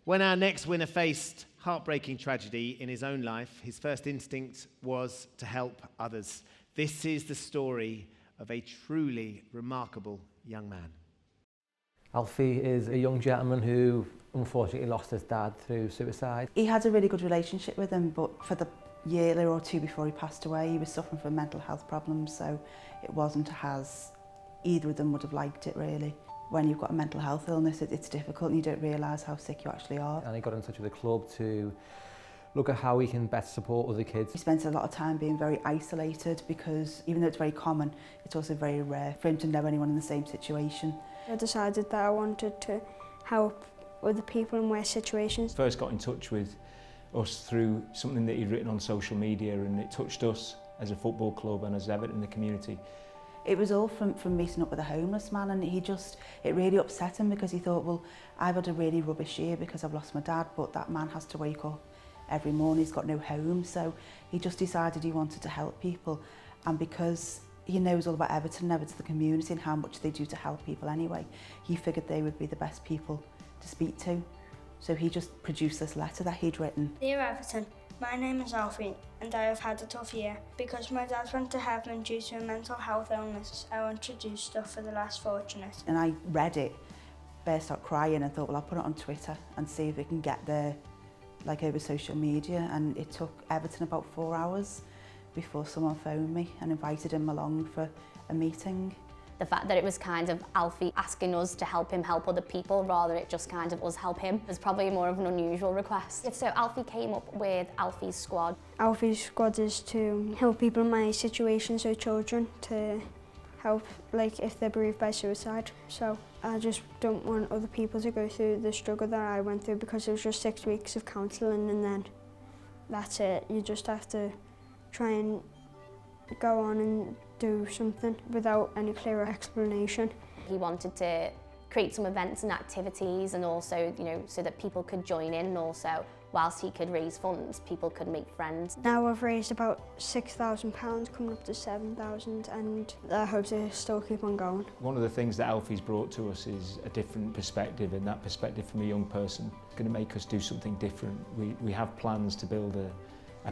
When our next winner faced heartbreaking tragedy in his own life, his first instinct was to help others. This is the story of a truly remarkable young man. Alfie is a young gentleman who unfortunately lost his dad through suicide. He had a really good relationship with him, but for the year or two before he passed away, he was suffering from mental health problems, so it wasn't as either of them would have liked it really. When you've got a mental health illness, it's difficult and you don't realise how sick you actually are. And he got in touch with the club to look at how he can better support other kids. He spent a lot of time being very isolated because even though it's very common, it's also very rare for him to know anyone in the same situation. I decided that I wanted to help other people in worse situations. First got in touch with us through something that he'd written on social media, and it touched us as a football club and as Everton in the community. It was all from meeting up with a homeless man, and it really upset him because he thought, well, I've had a really rubbish year because I've lost my dad, but that man has to wake up every morning, he's got no home, so he just decided he wanted to help people. And because he knows all about Everton and Everton the community and how much they do to help people anyway, he figured they would be the best people to speak to. So he just produced this letter that he'd written. Dear Everton, my name is Alfie and I have had a tough year. Because my dad went to heaven due to a mental health illness, I want to do stuff for the less fortunate. And I read it, burst out crying and thought, well, I'll put it on Twitter and see if it can get there, like over social media. And it took Everton about 4 hours before someone phoned me and invited him along for a meeting. The fact that it was kind of Alfie asking us to help him help other people rather than it just kind of us help him was probably more of an unusual request. So Alfie came up with Alfie's Squad. Alfie's Squad is to help people in my situation, so children, to help like if they're bereaved by suicide. So I just don't want other people to go through the struggle that I went through because it was just 6 weeks of counselling and then that's it. You just have to try and go on and do something without any clearer explanation. He wanted to create some events and activities and also, so that people could join in and also whilst he could raise funds, people could make friends. Now I've raised about £6,000, coming up to 7,000, and I hope to still keep on going. One of the things that Alfie's brought to us is a different perspective, and that perspective from a young person is going to make us do something different. We have plans to build a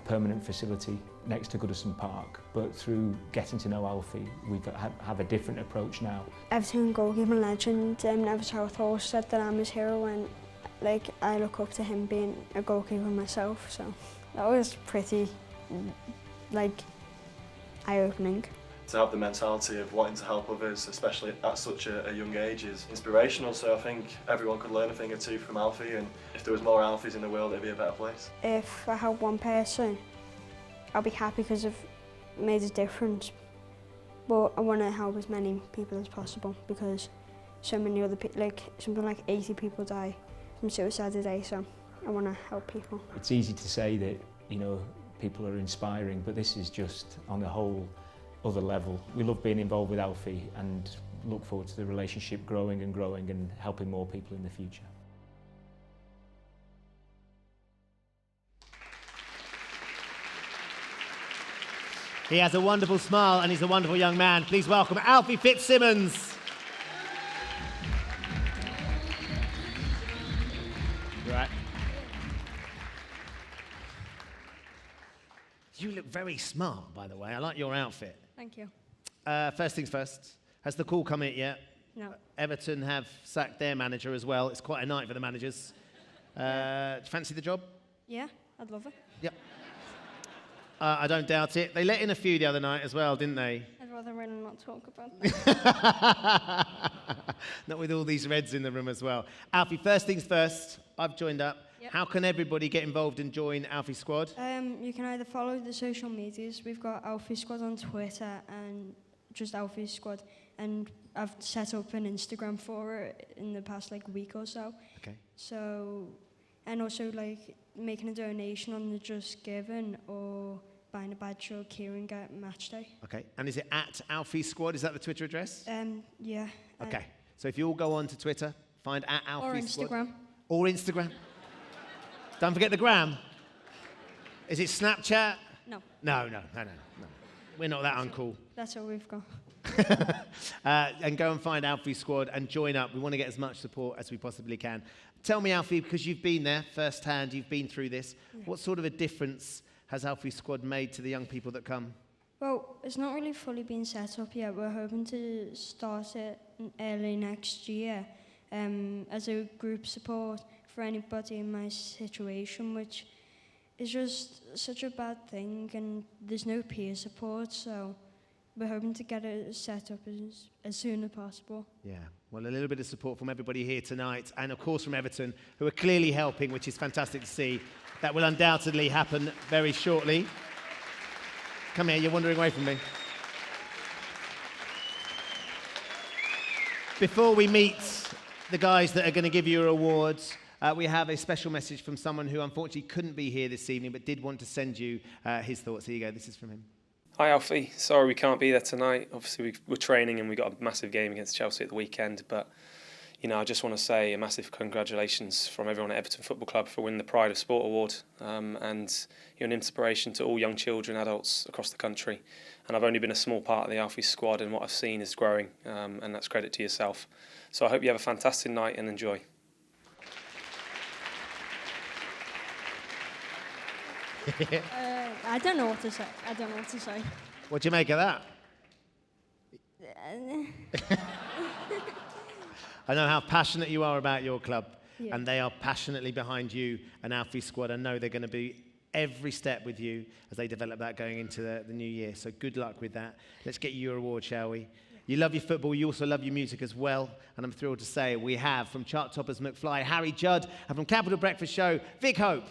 permanent facility next to Goodison Park, but through getting to know Alfie, we have a different approach now. Everton goalkeeper legend Never Southall said that I'm his hero, and I look up to him being a goalkeeper myself, so that was pretty eye-opening. To have the mentality of wanting to help others, especially at such a young age, is inspirational, so I think everyone could learn a thing or two from Alfie, and if there was more Alfies in the world, it'd be a better place. If I help one person, I'll be happy because I've made a difference, but I want to help as many people as possible because so many other people, something like 80 people die from suicide a day, so I want to help people. It's easy to say that, people are inspiring, but this is just on a whole other level. We love being involved with Alfie and look forward to the relationship growing and helping more people in the future. He has a wonderful smile and he's a wonderful young man. Please welcome Alfie Fitzsimmons. Right. You look very smart, by the way. I like your outfit. Thank you. First things first, has the call come in yet? No. Everton have sacked their manager as well. It's quite a night for the managers. Do you fancy the job? Yeah, I'd love it. Yep. I don't doubt it. They let in a few the other night as well, didn't they? I'd rather really not talk about that. Not with all these Reds in the room as well. Alfie, first things first, I've joined up. Yep. How can everybody get involved and join Alfie's Squad? You can either follow the social medias. We've got Alfie Squad on Twitter and just Alfie Squad. And I've set up an Instagram for it in the past week or so. Okay. So, and also making a donation on the Just Given or buying a badge or Kieran at match day. Okay. And is it at Alfie Squad? Is that the Twitter address? Yeah. Okay. So if you all go on to Twitter, find at Alfie Squad. Or Instagram. Or Instagram. Don't forget the gram. Is it Snapchat? No. No. We're not that uncool. That's all we've got. And go and find Alfie Squad and join up. We want to get as much support as we possibly can. Tell me, Alfie, because you've been there firsthand, you've been through this, what sort of a difference has Alfie's squad made to the young people that come? Well, it's not really fully been set up yet. We're hoping to start it early next year as a group support for anybody in my situation, which is just such a bad thing, and there's no peer support, so we're hoping to get it set up as soon as possible. Yeah, well, a little bit of support from everybody here tonight, and of course from Everton, who are clearly helping, which is fantastic to see. That will undoubtedly happen very shortly. Come here, you're wandering away from me. Before we meet the guys that are going to give you your awards, we have a special message from someone who unfortunately couldn't be here this evening, but did want to send you his thoughts. Here you go, this is from him. Hi Alfie, sorry we can't be there tonight. Obviously we're training and we got a massive game against Chelsea at the weekend, but you know, I just want to say a massive congratulations from everyone at Everton Football Club for winning the Pride of Sport Award, and you're an inspiration to all young children, adults across the country. And I've only been a small part of the Alfie squad, and what I've seen is growing, and that's credit to yourself. So I hope you have a fantastic night and enjoy. I don't know what to say. What do you make of that? I know how passionate you are about your club, and they are passionately behind you and Alfie's squad. I know they're going to be every step with you as they develop that going into the new year. So good luck with that. Let's get you your award, shall we? You love your football, you also love your music as well. And I'm thrilled to say we have from chart toppers McFly, Harry Judd, and from Capital Breakfast Show, Vic Hope.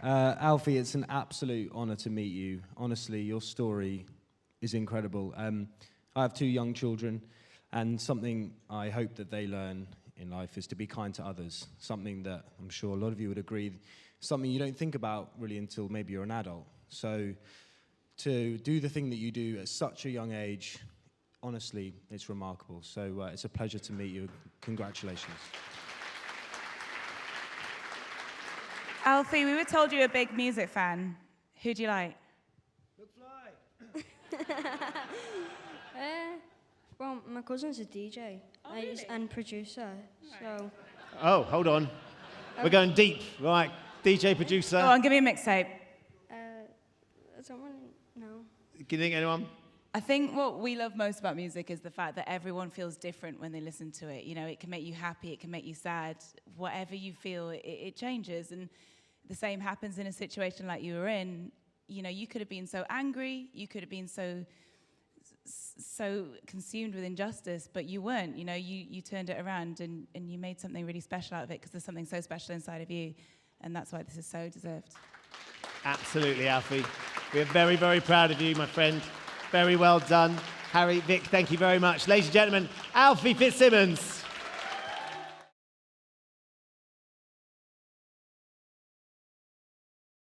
Alfie, it's an absolute honour to meet you. Honestly, your story is incredible. I have 2 young children, and something I hope that they learn in life is to be kind to others. Something that I'm sure a lot of you would agree, something you don't think about really until maybe you're an adult. So to do the thing that you do at such a young age, honestly, it's remarkable. So it's a pleasure to meet you. Congratulations. Alfie, we were told you're a big music fan. Who do you like? Well, my cousin's a DJ and producer, so... Oh, hold on. We're going deep. Right, DJ, producer. Go on, give me a mixtape. Someone? No. Can you think of anyone? I think what we love most about music is the fact that everyone feels different when they listen to it. You know, it can make you happy, it can make you sad. Whatever you feel, it changes. And the same happens in a situation like you were in. You know, you could have been so angry, you could have been so consumed with injustice, but you weren't. You know, you turned it around and you made something really special out of it, because there's something so special inside of you, and that's why this is so deserved. Absolutely, Alfie. We're very, very proud of you, my friend. Very well done. Harry, Vic, thank you very much. Ladies and gentlemen, Alfie Fitzsimmons.